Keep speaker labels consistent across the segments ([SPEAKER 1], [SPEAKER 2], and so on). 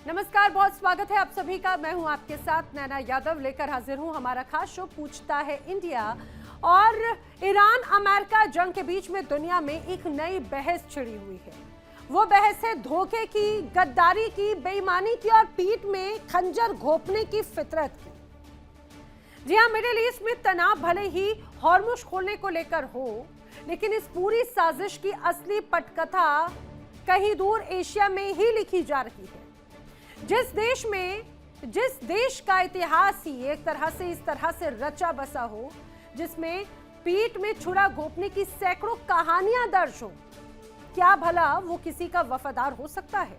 [SPEAKER 1] नमस्कार, बहुत स्वागत है आप सभी का। मैं हूं आपके साथ नैना यादव, लेकर हाजिर हूं हमारा खास शो पूछता है इंडिया। और ईरान अमेरिका जंग के बीच में दुनिया में एक नई बहस छिड़ी हुई है। वो बहस है धोखे की, गद्दारी की, बेईमानी की और पीठ में खंजर घोंपने की फितरत की। जी हां, मिडिल ईस्ट में तनाव भले ही हॉर्मुज खोलने को लेकर हो, लेकिन इस पूरी साजिश की असली पटकथा कहीं दूर एशिया में ही लिखी जा रही है। जिस देश का इतिहास ही एक तरह से इस तरह से रचा बसा हो, जिसमें पीठ में छुरा घोंपने की सैकड़ों कहानियां दर्ज हो, क्या भला वो किसी का वफादार हो सकता है?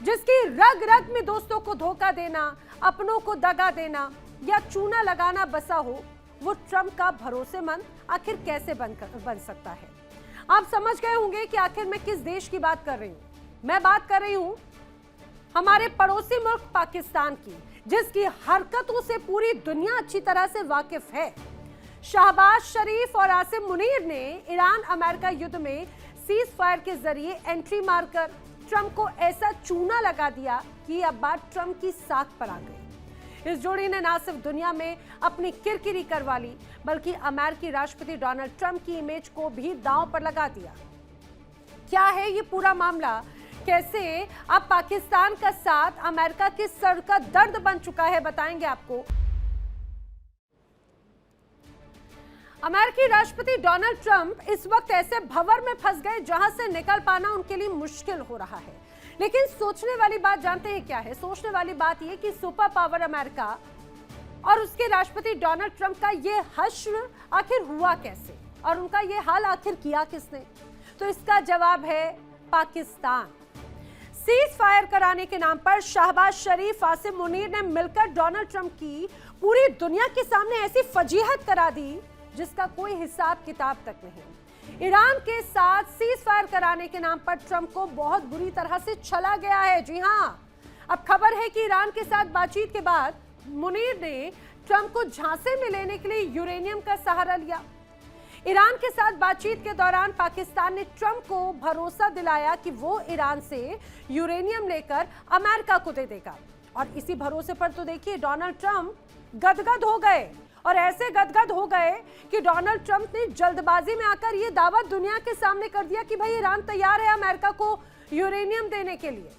[SPEAKER 1] जिसकी रग रग में दोस्तों को धोखा देना, अपनों को दगा देना या चूना लगाना बसा हो, वो ट्रंप का भरोसेमंद आखिर कैसे बन सकता है? आप समझ गए होंगे कि आखिर मैं किस देश की बात कर रही हूं। मैं बात कर रही हूं हमारे पड़ोसी मुल्क पाकिस्तान की, जिसकी हरकतों से पूरी दुनिया अच्छी तरह से वाकिफ है। शहबाज शरीफ और आसिम मुनीर ने ईरान अमेरिका युद्ध में सीज फायर के जरिए एंट्री मारकर ट्रंप को ऐसा चूना लगा दिया कि अब बात ट्रंप की साख पर आ गई। इस जोड़ी ने न सिर्फ दुनिया में अपनी किरकिरी करवा ली, बल्कि अमेरिकी राष्ट्रपति डोनाल्ड ट्रंप की इमेज को भी दांव पर लगा दिया। क्या है ये पूरा मामला? कैसे अब पाकिस्तान का साथ अमेरिका के सर का दर्द बन चुका है, बताएंगे आपको। अमेरिकी राष्ट्रपति डोनाल्ड ट्रंप इस वक्त ऐसे भंवर में फंस गए जहां से निकल पाना उनके लिए मुश्किल हो रहा है। लेकिन सोचने वाली बात जानते हैं क्या है? सोचने वाली बात यह कि सुपर पावर अमेरिका और उसके राष्ट्रपति डोनाल्ड ट्रंप का ये हश्र आखिर हुआ कैसे, और उनका ये हाल आखिर किया किसने? तो इसका जवाब है पाकिस्तान। सीज फायर कराने के नाम पर शहबाज शरीफ, आसिम मुनीर ने मिलकर डोनाल्ड ट्रंप की पूरी दुनिया के सामने ऐसी फजीहत करा दी जिसका कोई हिसाब किताब तक नहीं। ईरान के साथ सीज फायर कराने के नाम पर ट्रंप को बहुत बुरी तरह से छला गया है। जी हां, अब खबर है कि ईरान के साथ बातचीत के बाद मुनीर ने ट्रंप को झांसे में लेने के लिए यूरेनियम का सहारा लिया। ईरान के साथ बातचीत के दौरान पाकिस्तान ने ट्रंप को भरोसा दिलाया कि वो ईरान से यूरेनियम लेकर अमेरिका को दे देगा, और इसी भरोसे पर तो देखिए डोनाल्ड ट्रंप गदगद हो गए, और ऐसे गदगद हो गए कि डोनाल्ड ट्रंप ने जल्दबाजी में आकर ये दावा दुनिया के सामने कर दिया कि भाई ईरान तैयार है अमेरिका को यूरेनियम देने के लिए।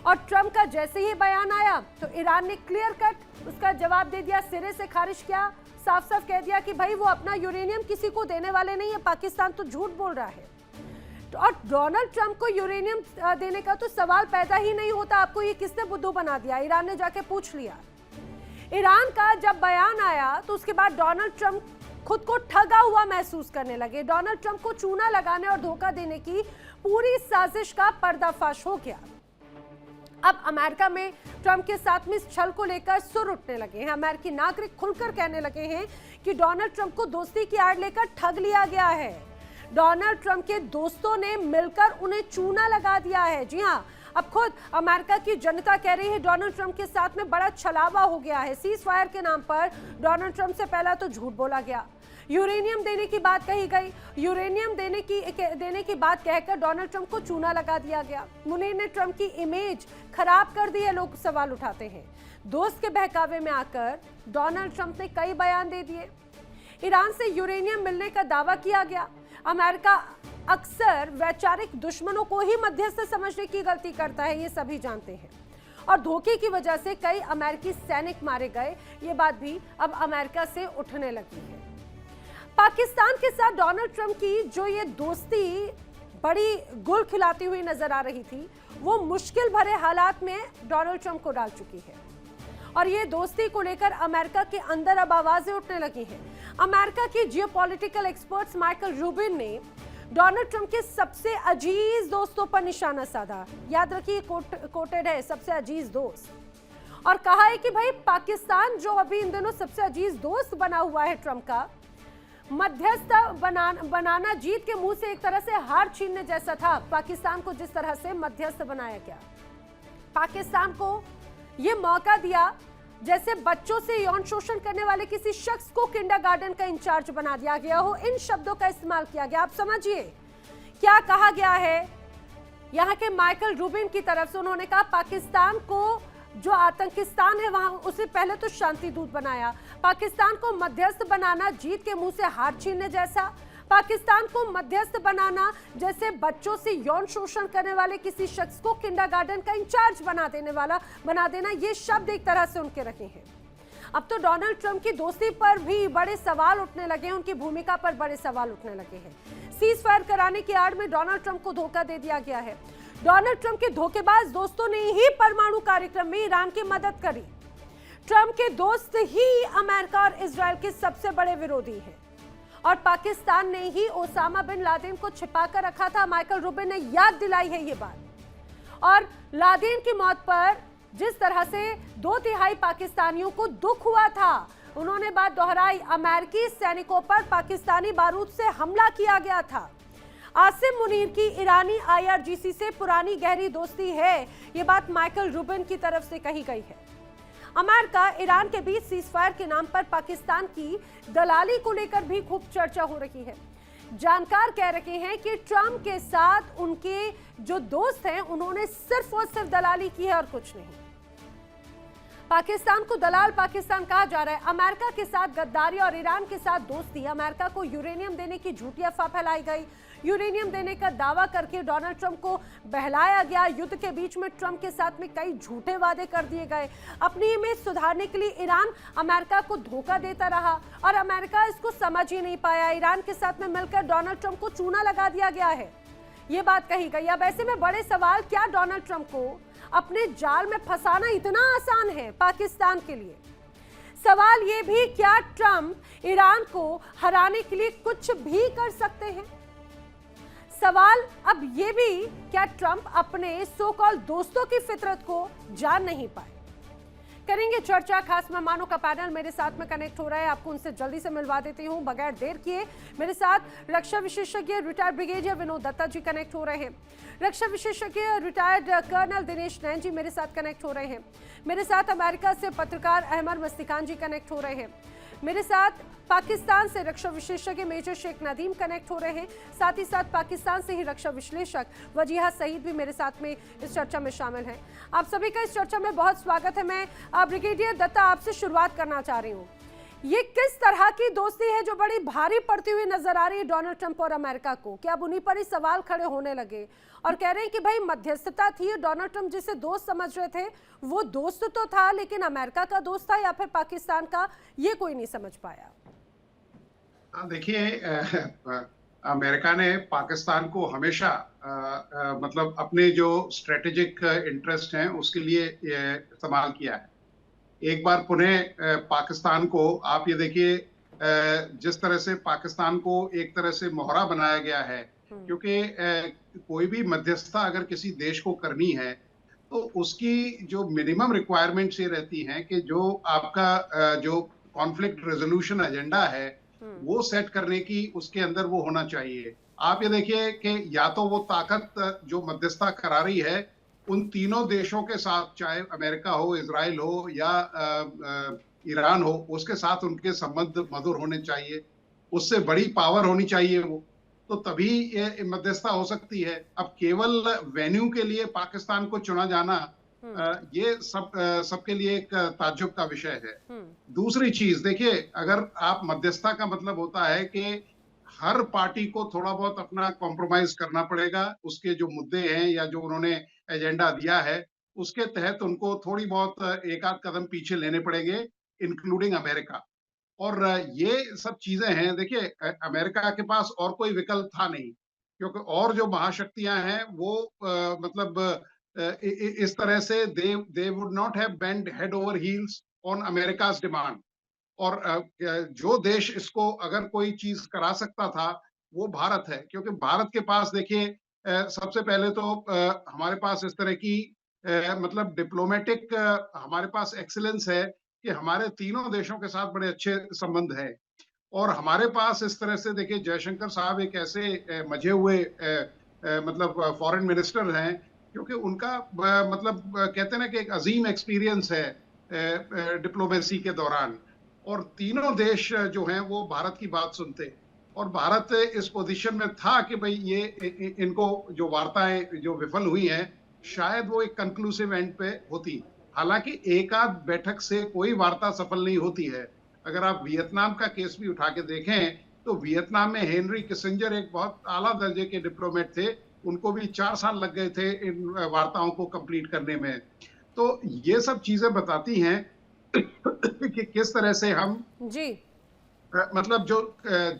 [SPEAKER 1] और ट्रंप का जैसे ही बयान आया तो ईरान ने क्लियर कट उसका जवाब दे दिया, सिरे से खारिज किया, साफ साफ कह दिया कि भाई वो अपना यूरेनियम किसी को देने वाले नहीं है, पाकिस्तान तो झूठ बोल रहा है। और डोनाल्ड ट्रंप को यूरेनियम देने का तो सवाल पैदा ही नहीं होता। आपको ये किसने बुद्धू बना दिया? ईरान ने जाके पूछ लिया। ईरान का जब बयान आया तो उसके बाद डोनाल्ड ट्रंप खुद को ठगा हुआ महसूस करने लगे। डोनाल्ड ट्रंप को चूना लगाने और धोखा देने की पूरी साजिश का पर्दाफाश हो गया। अब अमेरिका में ट्रंप के साथ में इस छल को लेकर सुर उठने लगे हैं। अमेरिकी नागरिक खुलकर कहने लगे हैं कि डोनाल्ड ट्रंप को दोस्ती की आड़ लेकर ठग लिया गया है। डोनाल्ड ट्रंप के दोस्तों ने मिलकर उन्हें चूना लगा दिया है। जी हां, अब खुद अमेरिका की जनता कह रही है डोनाल्ड ट्रंप के साथ में बड़ा छलावा हो गया है। सीज फायर के नाम पर डोनाल्ड ट्रंप से पहला तो झूठ बोला गया, यूरेनियम देने की बात कही गई, यूरेनियम देने की बात कहकर डोनाल्ड ट्रंप को चूना लगा दिया गया। मुनीर ने ट्रंप की इमेज खराब कर दी है, लोग सवाल उठाते हैं। दोस्त के बहकावे में आकर डोनाल्ड ट्रंप ने कई बयान दे दिए। ईरान से यूरेनियम मिलने का दावा किया गया। अमेरिका अक्सर वैचारिक दुश्मनों को ही मध्यस्थ समझने की गलती करता है, ये सभी जानते हैं। और धोखे की वजह से कई अमेरिकी सैनिक मारे गए, ये बात भी अब अमेरिका से उठने लगी है। पाकिस्तान के साथ डोनाल्ड ट्रंप की जो ये दोस्ती बड़ी गुल खिलाती हुई नजर आ रही थी, वो मुश्किल भरे हालात में डोनाल्ड ट्रंप को डाल चुकी है। और ये दोस्ती को लेकर अमेरिका के अंदर अब आवाजें उठने लगी हैं। अमेरिका के जियोपॉलिटिकल एक्सपर्ट्स माइकल रूबिन ने डोनाल्ड ट्रंप के सबसे अजीज दोस्तों पर निशाना साधा। याद रखिए, कोटेड है सबसे अजीज दोस्त, और कहा है कि भाई पाकिस्तान जो अभी इन दिनों सबसे अजीज दोस्त बना हुआ है ट्रंप का, मध्यस्थ बनाना जीत के मुंह से एक तरह से हार छीनने जैसा था। पाकिस्तान को जिस तरह से मध्यस्थ बनाया गया, पाकिस्तान को यह मौका दिया जैसे बच्चों से यौन शोषण करने वाले किसी शख्स को किंडरगार्टन का इंचार्ज बना दिया गया हो। इन शब्दों का इस्तेमाल किया गया। आप समझिए क्या कहा गया है। यहाँ के माइकल रूबिन की तरफ से उन्होंने कहा पाकिस्तान को जो आतंकिस्तान है वहां उसे पहले तो शांति दूत बनाया, पाकिस्तान को मध्यस्थ बनाना जीत के मुंह से हार छीनने जैसा, पाकिस्तान को मध्यस्थ बनाना जैसे बच्चों से यौन शोषण करने वाले किसी शख्स को किंडरगार्टन का इंचार्ज बना देना, ये शब्द एक तरह से उनके रखे हैं। अब तो डोनाल्ड ट्रंप की दोस्ती पर भी बड़े सवाल उठने लगे हैं, उनकी भूमिका पर बड़े सवाल उठने लगे हैं। सीज फायर कराने की आड़ में डोनाल्ड ट्रंप को धोखा दे दिया गया है। डोनाल्ड ट्रंप के धोखेबाज दोस्तों ने ही परमाणु कार्यक्रम में ईरान की मदद करी। ट्रंप के दोस्त ही अमेरिका और इजराइल के सबसे बड़े विरोधी हैं और पाकिस्तान ने ही ओसामा बिन लादेन को छिपा कर रखा था। माइकल रूबिन ने याद दिलाई है ये बात। और लादेन की मौत पर जिस तरह से 2/3 पाकिस्तानियों को दुख हुआ था, उन्होंने बात दोहराई। अमेरिकी सैनिकों पर पाकिस्तानी बारूद से हमला किया गया था। आसिम मुनीर की ईरानी IRGC से पुरानी गहरी दोस्ती है, ये बात माइकल रूबिन की तरफ से कही गई है। अमेरिका ईरान के बीच सीजफायर के नाम पर पाकिस्तान की दलाली को लेकर भी खूब चर्चा हो रही है। जानकार कह रहे हैं कि ट्रंप के साथ उनके जो दोस्त हैं उन्होंने सिर्फ और सिर्फ दलाली की है और कुछ नहीं। पाकिस्तान को दलाल पाकिस्तान कहा जा रहा है। अमेरिका के साथ गद्दारी और ईरान के साथ दोस्ती, अमेरिका को यूरेनियम देने की झूठी अफवाह फैलाई गई, यूरेनियम देने का दावा करके डोनाल्ड ट्रंप को बहलाया गया। युद्ध के बीच में ट्रंप के साथ में कई झूठे वादे कर दिए गए। अपनी इमेज सुधारने के लिए ईरान अमेरिका को धोखा देता रहा और अमेरिका इसको समझ ही नहीं पाया। ईरान के साथ में मिलकर डोनाल्ड ट्रंप को चूना लगा दिया गया है, ये बात कही गई। अब ऐसे में बड़े सवाल, क्या डोनाल्ड ट्रंप को अपने जाल में फंसाना इतना आसान है पाकिस्तान के लिए? सवाल ये भी, क्या ट्रंप ईरान को हराने के लिए कुछ भी कर सकते हैं? सवाल अब ये भी, क्या ट्रंप अपने सो कॉल्ड दोस्तों की फितरत को जान नहीं पाए? करेंगे चर्चा। खास मेहमानों का पैनल मेरे साथ में कनेक्ट हो रहा है, आपको उनसे जल्दी से मिलवा देती हूं बगैर देर किए। मेरे साथ रक्षा विशेषज्ञ रिटायर्ड ब्रिगेडियर विनोद दत्ता जी कनेक्ट हो रहे हैं, रक्षा विशेषज्ञ रिटायर्ड कर्नल दिनेश नैन जी मेरे साथ कनेक्ट हो रहे हैं, मेरे साथ अमेरिका से पत्रकार अहमद मस्तिकान जी कनेक्ट हो रहे हैं, मेरे साथ पाकिस्तान से रक्षा विशेषज्ञ मेजर शेख नदीम कनेक्ट हो रहे हैं, साथ ही साथ पाकिस्तान से ही रक्षा विश्लेषक वजीहा सईद भी मेरे साथ में इस चर्चा में शामिल हैं। आप सभी का इस चर्चा में बहुत स्वागत है। मैं ब्रिगेडियर दत्ता आपसे शुरुआत करना चाह रही हूँ। ये किस तरह की दोस्ती है जो बड़ी भारी पड़ती हुई नजर आ रही है डोनाल्ड ट्रंप और अमेरिका को? क्या अब उन्हीं पर ही सवाल खड़े होने लगे और कह रहे हैं कि भाई मध्यस्थता थी, डोनाल्ड ट्रंप जिसे दोस्त समझ रहे थे वो दोस्त तो था लेकिन अमेरिका का दोस्त था या फिर पाकिस्तान का, ये कोई नहीं समझ पाया?
[SPEAKER 2] देखिए, अमेरिका ने पाकिस्तान को हमेशा मतलब अपने जो स्ट्रेटेजिक इंटरेस्ट हैं उसके लिए इस्तेमाल किया है। एक बार पुनः पाकिस्तान को आप ये देखिए, जिस तरह से पाकिस्तान को एक तरह से मोहरा बनाया गया है, क्योंकि कोई भी मध्यस्थता अगर किसी देश को करनी है तो उसकी जो मिनिमम रिक्वायरमेंट्स ये रहती हैं कि जो आपका जो कॉन्फ्लिक्ट रेजोल्यूशन एजेंडा है वो सेट करने की उसके अंदर वो होना चाहिए। आप ये देखिए कि या तो वो ताकत जो मध्यस्थता करा रही है उन तीनों देशों के साथ, चाहे अमेरिका हो, इजराइल हो या ईरान हो, उसके साथ उनके संबंध मधुर होने चाहिए, उससे बड़ी पावर होनी चाहिए वो, तो तभी ये मध्यस्थता हो सकती है। अब केवल वेन्यू के लिए पाकिस्तान को चुना जाना ये सबके लिए एक ताज्जुब का विषय है। दूसरी चीज देखिए, अगर आप मध्यस्थता का मतलब होता है कि हर पार्टी को थोड़ा बहुत अपना कॉम्प्रोमाइज करना पड़ेगा, उसके जो मुद्दे हैं या जो उन्होंने एजेंडा दिया है उसके तहत उनको थोड़ी बहुत एक आध कदम पीछे लेने पड़ेंगे, इंक्लूडिंग अमेरिका। और ये सब चीजें हैं। देखिए, अमेरिका के पास और कोई विकल्प था नहीं, क्योंकि और जो महाशक्तियां हैं वो मतलब इस तरह से they would not have bend head over heels on America's demand. और जो देश इसको अगर कोई चीज करा सकता था वो भारत है, क्योंकि भारत के पास देखिए सबसे पहले तो हमारे पास इस तरह की मतलब डिप्लोमेटिक हमारे पास एक्सीलेंस है कि हमारे तीनों देशों के साथ बड़े अच्छे संबंध है। और हमारे पास इस तरह से देखिए, जयशंकर साहब एक ऐसे मजे हुए मतलब फॉरेन मिनिस्टर हैं, क्योंकि उनका मतलब कहते हैं ना कि एक अजीम एक्सपीरियंस है डिप्लोमेसी के दौरान, और तीनों देश जो हैं वो भारत की बात सुनते। और भारत इस पोजीशन में था कि भाई ये इनको जो वार्ताएं जो विफल हुई हैं शायद वो एक कंक्लूसिव एंड पे होती। हालांकि एक आध बैठक से कोई वार्ता सफल नहीं होती है। अगर आप वियतनाम का केस भी उठा के देखें तो वियतनाम में हेनरी किसिंजर एक बहुत आला दर्जे के डिप्लोमेट थे, उनको भी 4 साल लग गए थे इन वार्ताओं को कंप्लीट करने में। तो ये सब चीजें बताती हैं कि किस तरह से हम
[SPEAKER 1] जी
[SPEAKER 2] मतलब जो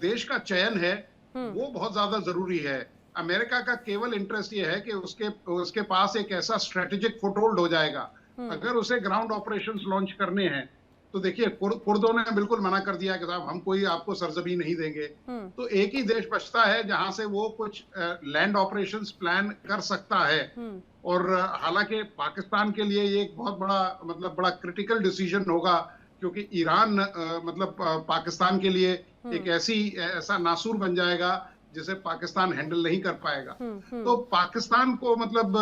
[SPEAKER 2] देश का चयन है वो बहुत ज्यादा जरूरी है। अमेरिका का केवल इंटरेस्ट ये है कि उसके पास एक ऐसा स्ट्रेटेजिक फुटहोल्ड हो जाएगा। अगर उसे ग्राउंड ऑपरेशंस लॉन्च करने हैं तो देखिए कुर्दों ने बिल्कुल मना कर दिया कि साहब हम कोई आपको सरजमी नहीं देंगे। तो एक ही देश बचता है जहां से वो कुछ लैंड ऑपरेशंस प्लान कर सकता है। और हालांकि पाकिस्तान के लिए ये एक बहुत बड़ा मतलब बड़ा क्रिटिकल डिसीजन होगा, क्योंकि ईरान पाकिस्तान के लिए एक ऐसा नासूर बन जाएगा जिसे पाकिस्तान हैंडल नहीं कर पाएगा। तो पाकिस्तान को मतलब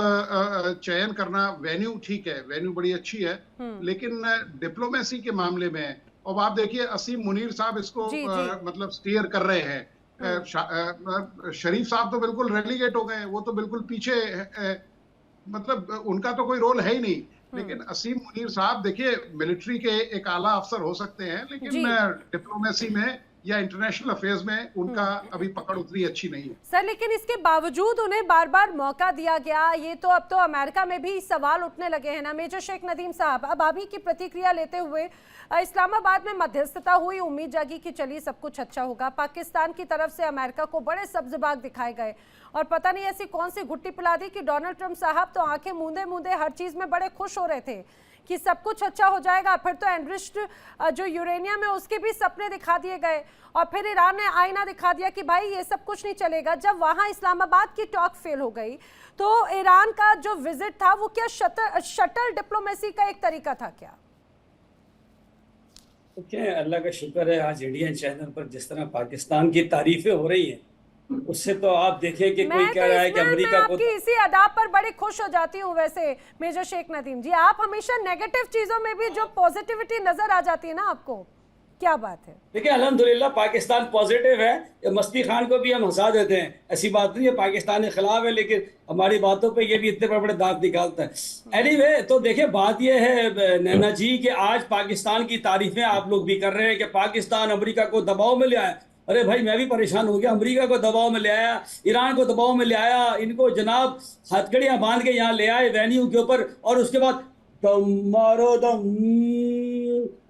[SPEAKER 2] चयन करना, वेन्यू ठीक है, वेन्यू बड़ी अच्छी है, लेकिन डिप्लोमेसी के मामले में अब आप देखिए असीम मुनीर साहब इसको मतलब स्टीयर कर रहे हैं। शरीफ साहब तो बिल्कुल रेलीगेट हो गए, वो तो बिल्कुल पीछे मतलब उनका तो कोई रोल है ही नहीं। लेकिन असीम मुनीर साहब देखिए मिलिट्री के एक आला अफसर हो सकते हैं, लेकिन डिप्लोमेसी में या इंटरनेशनल अफेयर्स में उनका अभी पकड़ उतनी अच्छी नहीं है
[SPEAKER 1] सर। लेकिन इसके बावजूद उन्हें बार बार मौका दिया गया, ये तो अब तो अमेरिका में भी सवाल उठने लगे हैं ना। मेजर शेख नदीम साहब, अब अभी की प्रतिक्रिया लेते हुए इस्लामाबाद में मध्यस्थता हुई, उम्मीद जागी कि चलिए सब कुछ अच्छा होगा। पाकिस्तान की तरफ से अमेरिका को बड़े सब्ज बाग दिखाए गए और पता नहीं ऐसी कौन सी गुट्टी पिला दी कि डोनाल्ड ट्रंप साहब तो आंखें मूंदे मूंदे हर चीज में बड़े खुश हो रहे थे कि सब कुछ अच्छा हो जाएगा। फिर तो एनरिच्ड जो यूरेनियम है उसके भी सपने दिखा दिए गए और फिर ईरान ने आईना दिखा दिया कि भाई ये सब कुछ नहीं चलेगा। जब वहां इस्लामाबाद की टॉक फेल हो गई तो ईरान का जो विजिट था वो क्या शटल डिप्लोमेसी का एक तरीका था क्या?
[SPEAKER 3] ओके, अल्लाह का शुक्र है आज इंडियन चैनल पर जिस तरह पाकिस्तान की तारीफें हो रही हैं उससे तो आप देखें कि कोई कह रहा है कि अमेरिका को
[SPEAKER 1] आपकी इसी अदा पर बड़ी खुश हो जाती हूँ। वैसे मेजर शेख नदीम जी, आप हमेशा नेगेटिव चीजों में भी जो पॉजिटिविटी नजर आ जाती है ना आपको, क्या बात है?
[SPEAKER 3] देखिए अल्हम्दुलिल्लाह पाकिस्तान पॉजिटिव है। मस्ती खान को भी हम हंसा देते हैं, ऐसी बात नहीं है, पाकिस्तान के खिलाफ है, लेकिन हमारी बातों पे ये भी इतने बड़े बड़े दांत निकालता है। एनीवे, तो देखिए बात ये है नैना जी कि आज पाकिस्तान की तारीफें आप लोग भी कर रहे हैं कि पाकिस्तान अमेरिका को दबाव में ले आया। अरे भाई मैं भी परेशान हो गया, अमेरिका को दबाव में ले आया, ईरान को दबाव में ले आया, इनको जनाब हथकड़ियां बांध के यहाँ ले आए वेन्यू के ऊपर, और उसके बाद दम मारो दम,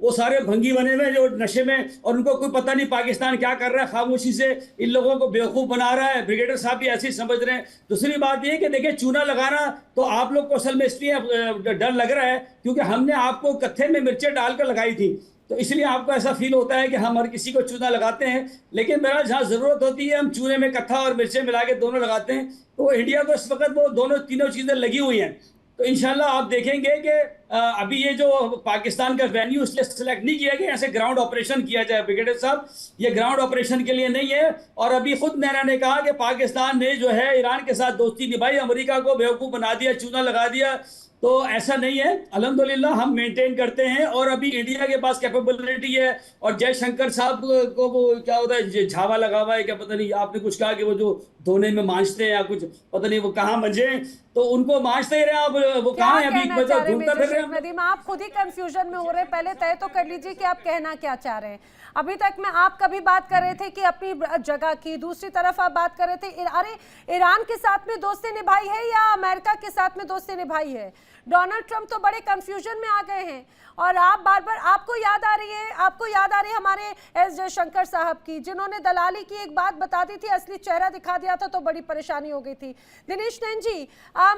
[SPEAKER 3] वो सारे भंगी बने हुए जो नशे में, और उनको कोई पता नहीं पाकिस्तान क्या कर रहा है, खामोशी से इन लोगों को बेवकूफ बना रहा है। ब्रिगेडियर साहब भी ऐसे ही समझ रहे हैं। दूसरी बात ये कि देखिए चूना लगाना तो आप लोग को असल में इसलिए डर लग रहा है क्योंकि हमने आपको कत्थे में मिर्चें डालकर लगाई थी, तो इसलिए आपको ऐसा फील होता है कि हम हर किसी को चूना लगाते हैं। लेकिन मेरा जहाँ जरूरत होती है हम चूने में कत्था और मिर्चें मिला के दोनों लगाते हैं। तो इंडिया को इस वक्त वो दोनों तीनों चीजें लगी हुई हैं। तो इंशाल्लाह आप देखेंगे कि अभी ये जो पाकिस्तान का वेन्यू इसलिए सेलेक्ट नहीं किया गया ऐसे ग्राउंड ऑपरेशन किया जाए। ब्रिगेडियर साहब, ये ग्राउंड ऑपरेशन के लिए नहीं है। और अभी खुद नैना ने कहा कि पाकिस्तान ने जो है ईरान के साथ दोस्ती निभाई, अमेरिका को बेवकूफ बना दिया, चूना लगा दिया, तो ऐसा नहीं है। अल्हम्दुलिल्लाह हम मेंटेन करते हैं और अभी इंडिया के पास कैपेबिलिटी है। और जयशंकर साहब को वो क्या होता है झावा लगा हुआ है क्या पता नहीं, आपने कुछ कहा कि वो जो धोने में मांझते हैं या कुछ पता नहीं वो कहाँ मंजे, तो उनको मांझते ही रहे आप, वो कहाँ है अभी ढूंढता फिर रहे हैं।
[SPEAKER 1] आप खुद ही कंफ्यूजन में हो रहे, पहले तय तो कर लीजिए कि आप कहना क्या चाह रहे हैं। अभी तक में आप कभी बात कर रहे थे कि अपनी जगह की, दूसरी तरफ आप बात कर रहे थे अरे ईरान के साथ में दोस्ती निभाई है या अमेरिका के साथ में दोस्ती निभाई है। डोनाल्ड ट्रंप तो बड़े कंफ्यूजन में आ गए हैं और आप बार बार, आपको याद आ रही है हमारे एस जयशंकर साहब की, जिन्होंने दलाली की एक बात बता दी थी, असली चेहरा दिखा दिया था तो बड़ी परेशानी हो गई थी। दिनेश नैन जी,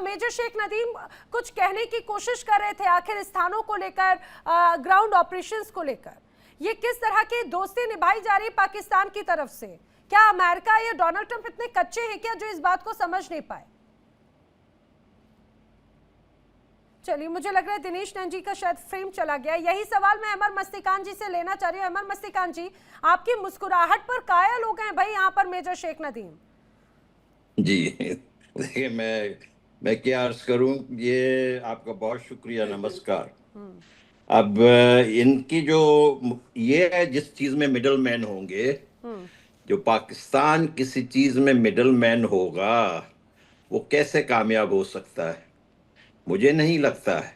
[SPEAKER 1] मेजर शेख नदीम कुछ कहने की कोशिश कर रहे थे आखिर स्थानों को लेकर, ग्राउंड ऑपरेशंस को लेकर, ये किस तरह की दोस्ती निभाई जा रही पाकिस्तान की तरफ से? क्या अमेरिका या डोनाल्ड ट्रंप इतने कच्चे हैं क्या जो इस बात को समझ नहीं पाए? चलिए, मुझे लग रहा है दिनेश नैन जी का शायद फ्रेम चला गया। यही सवाल मैं अमर मस्तिकान जी से लेना चाह रही हूँ। अमर मस्तिकान जी, आपकी मुस्कुराहट पर कायल हो गए भाई यहाँ पर मेजर शेख नदीम
[SPEAKER 4] जी। देखिए मैं क्या अर्ज करूं, ये आपका बहुत शुक्रिया, नमस्कार। अब इनकी जो ये है जिस चीज में मिडल मैन होंगे जो पाकिस्तान किसी चीज में मिडल मैन होगा वो कैसे कामयाब हो सकता है? मुझे नहीं लगता है।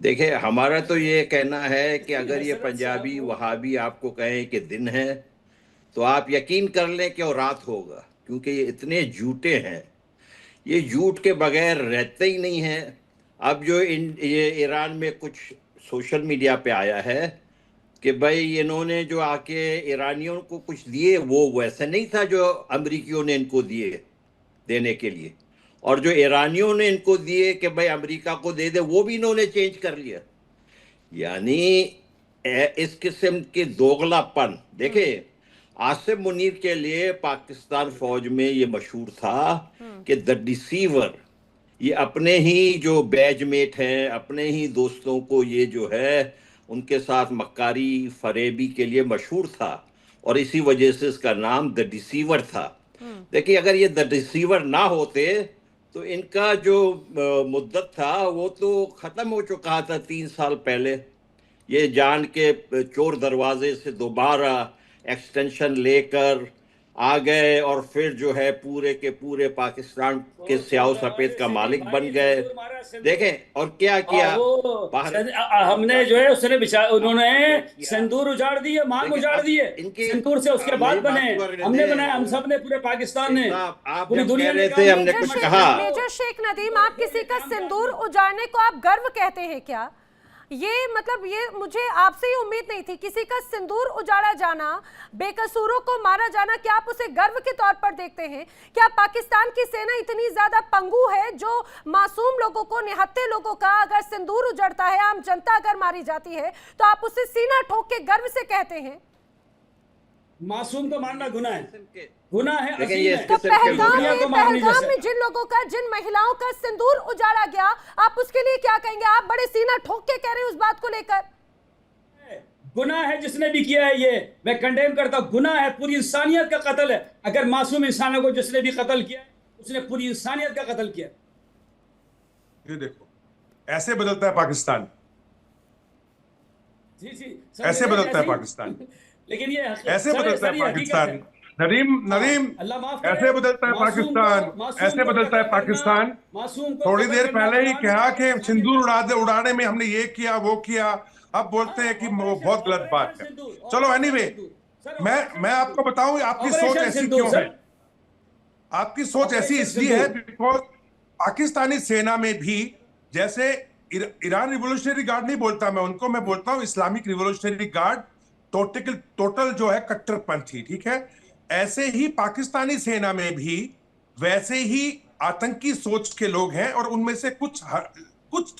[SPEAKER 4] देखिए, हमारा तो ये कहना है कि अगर ये पंजाबी वहाबी आपको कहें कि दिन है, तो आप यकीन कर लें कि वो रात होगा, क्योंकि ये इतने झूठे हैं, ये झूठ के बगैर रहते ही नहीं हैं। अब जो ये ईरान में कुछ सोशल मीडिया पे आया है कि भाई इन्होंने जो आके ईरानियों को कुछ दिए वो वैसे नहीं था जो अमरीकियों ने इनको दिए देने के लिए, और जो ईरानियों ने इनको दिए कि भाई अमेरिका को दे दे वो भी इन्होंने चेंज कर लिया। यानी इस किस्म के दोगलापन। देखिए, आसिम मुनीर के लिए पाकिस्तान फौज में ये मशहूर था कि द डिसीवर, ये अपने ही जो बैचमेट हैं, अपने ही दोस्तों को ये जो है उनके साथ मक्कारी फरेबी के लिए मशहूर था, और इसी वजह से इसका नाम द डिसीवर था। देखिए, अगर ये द डिसीवर ना होते तो इनका जो मुद्दत था वो तो ख़त्म हो चुका था 3 साल पहले। ये जान के चोर दरवाजे से दोबारा एक्सटेंशन लेकर आ गए और फिर जो है पूरे के पूरे पाकिस्तान के स्याह सफेद का मालिक बन गए। देखें और क्या किया,
[SPEAKER 3] हमने जो है उसने उन्होंने सिंदूर उजाड़ दिए, मांग उजाड़ दिए सिंदूर से, उसके बाद बने, हमने बनाया, हम सब ने, पूरे पाकिस्तान ने,
[SPEAKER 4] आप
[SPEAKER 3] पूरी दुनिया ने
[SPEAKER 4] थे, हमने कुछ कहा।
[SPEAKER 1] मेजर शेख नदीम, आप किसी का सिंदूर उजाड़ने को आप गर्व कहते हैं क्या? ये मतलब ये मुझे आपसे ही उम्मीद नहीं थी। किसी का सिंदूर उजाड़ा जाना, बेकसूरों को मारा जाना, क्या आप उसे गर्व के तौर पर देखते हैं? क्या पाकिस्तान की सेना इतनी ज्यादा पंगु है जो मासूम लोगों को, निहत्थे लोगों का अगर सिंदूर उजड़ता है, आम जनता अगर मारी जाती है तो आप उसे सीना ठोक के गर्व से कहते हैं?
[SPEAKER 3] मासूम को मारना गुनाह है, गुनाह है।
[SPEAKER 1] तो पहलगाम में जिन लोगों का, जिन महिलाओं का सिंदूर उजाड़ा गया, आप उसके लिए क्या कहेंगे? आप बड़े सीना ठोक के कह रहे हैं उस बात को लेकर।
[SPEAKER 3] गुनाह है जिसने भी किया है, ये मैं कंडेम करता हूं, गुनाह है, पूरी इंसानियत का कत्ल है। अगर मासूम इंसानों को जिसने भी कत्ल किया उसने पूरी इंसानियत का कत्ल किया।
[SPEAKER 5] ये देखो, ऐसे बदलता है पाकिस्तान।
[SPEAKER 3] जी
[SPEAKER 5] ऐसे बदलता है पाकिस्तान।
[SPEAKER 3] लेकिन ये
[SPEAKER 5] ऐसे बदलता है पाकिस्तान। नदीम, ऐसे बदलता है पाकिस्तान, ऐसे बदलता है पाकिस्तान। थोड़ी देर पहले ही कहा कि सिंदूर उड़ाने में हमने ये किया वो किया, अब बोलते हैं कि वो बहुत गलत बात है। चलो एनीवे, मैं आपको बताऊं आपकी सोच ऐसी क्यों है। आपकी सोच ऐसी इसलिए है बिकॉज पाकिस्तानी सेना में भी, जैसे ईरान रिवोल्यूशनरी गार्ड नहीं बोलता मैं उनको, मैं बोलता हूं इस्लामिक रिवोल्यूशनरी गार्ड, टोटल जो है कट्टरपंथी, ठीक है। ऐसे ही पाकिस्तानी सेना में भी वैसे ही आतंकी सोच के लोग हैं, और उनमें से कुछ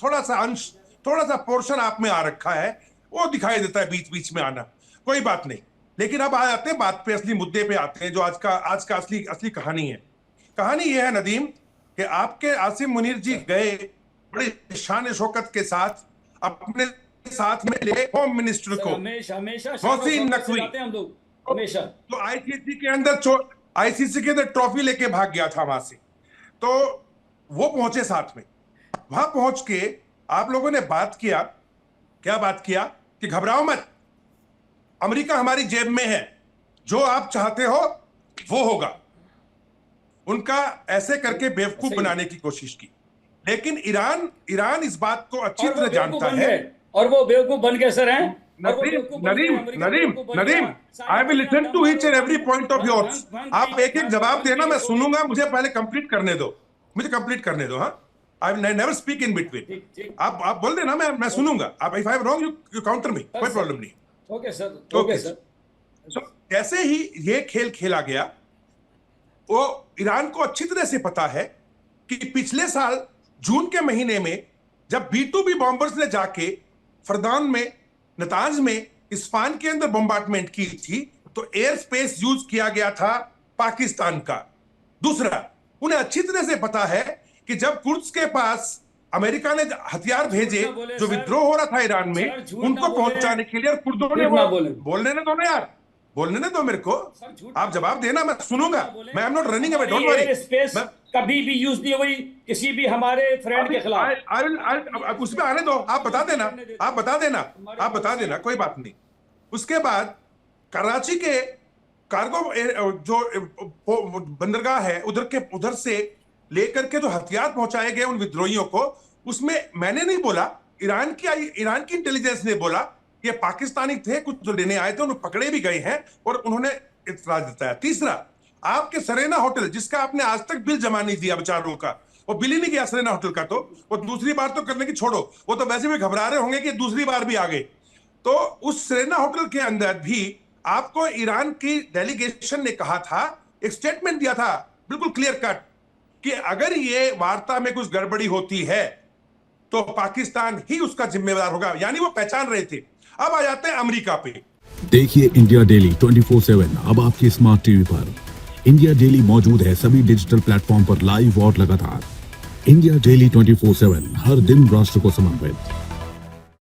[SPEAKER 5] थोड़ा सा अंश, थोड़ा सा पोर्शन आप में आ रखा है, वो दिखाई देता है बीच बीच में आना, कोई बात नहीं। लेकिन अब आ जाते हैं बात पे, असली मुद्दे पे आते हैं, जो आज का असली कहानी है। कहानी यह है नदीम कि आपके आसिम मुनीर जी गए बड़े शान शौकत के साथ, अपने साथ में ले होम मिनिस्टर को मोहसिन नकवी,
[SPEAKER 3] हमेशा
[SPEAKER 5] तो आईसीसी के अंदर ट्रॉफी लेके भाग गया था वहां से, तो वो पहुंचे साथ में। वहां पहुंच के आप लोगों ने बात किया, क्या बात किया कि घबराओ मत, अमेरिका हमारी जेब में है, जो आप चाहते हो वो होगा। उनका ऐसे करके बेवकूफ बनाने की कोशिश की, लेकिन ईरान इस बात को अच्छी तरह जानता है,
[SPEAKER 3] और वो बेवकूफ बन गए सर हैं।
[SPEAKER 5] Nadeem, I will listen to each and every point of yours. आप एक एक जवाब देना, मैं सुनूंगा, मुझे पहले कंप्लीट करने दो, मुझे कंप्लीट करने दो। हाँ, I never speak in between. आप बोल देना, मैं सुनूंगा। आप if I am wrong you counter me, कोई प्रॉब्लम नहीं।
[SPEAKER 3] Okay sir.
[SPEAKER 5] जैसे ही ये खेल खेला गया, वो ईरान को अच्छी तरह से पता है कि पिछले साल जून के महीने में जब B-2B बॉम्बर्स ने जाके फरदान में, नताज में, इस्फान के अंदर बॉम्बार्डमेंट की थी, तो एयर स्पेस यूज किया गया था पाकिस्तान का। दूसरा, उन्हें अच्छी तरह से पता है कि जब कुर्द्स के पास अमेरिका ने हथियार भेजे, जो विद्रोह हो रहा था ईरान में, उनको पहुंचाने के लिए, और कुर्दों ने बोलने ने दो ना यार, बोलने ने दो मेरे को, आप जवाब देना, मैं सुनूंगा। मैं am not running away, don't worry.
[SPEAKER 3] Space कभी भी यूज नहीं हुई किसी भी हमारे फ्रेंड के खिलाफ।
[SPEAKER 5] उसमें आने दो, आप बता देना, कोई बात नहीं। उसके बाद कराची के कार्गो जो बंदरगाह है उधर से लेकर के जो हथियार पहुंचाए गए उन विद्रोहियों को, उसमें मैंने नहीं बोला, ईरान की इंटेलिजेंस ने बोला कि पाकिस्तानी थे, कुछ जो लेने आए थे उन्हें पकड़े भी गए हैं और उन्होंने इतराज जताया। तीसरा, आपके सरेना होटल जिसका आपने आज तक बिल जमा नहीं दिया बेचारों का, वो बिल ही नहीं गया सरेना होटल का, तो वो दूसरी बार तो करने की छोड़ो, वो तो वैसे भी घबरा रहे होंगे कि दूसरी बार भी आ गए। तो उस सरेना होटल के अंदर भी आपको ईरान की डेलीगेशन ने कहा था, एक स्टेटमेंट दिया था बिल्कुल क्लियर कट कि अगर ये वार्ता में कुछ गड़बड़ी होती है तो पाकिस्तान ही उसका जिम्मेदार होगा, यानी वो पहचान रहे थे। अब आ जाते हैं अमेरिका पे।
[SPEAKER 6] देखिए इंडिया डेली 24/7 अब आपकी स्मार्ट टीवी पर। इंडिया डेली मौजूद है सभी डिजिटल प्लेटफॉर्म पर लाइव और लगातार। इंडिया डेली 24/7 हर दिन राष्ट्र को समर्पित।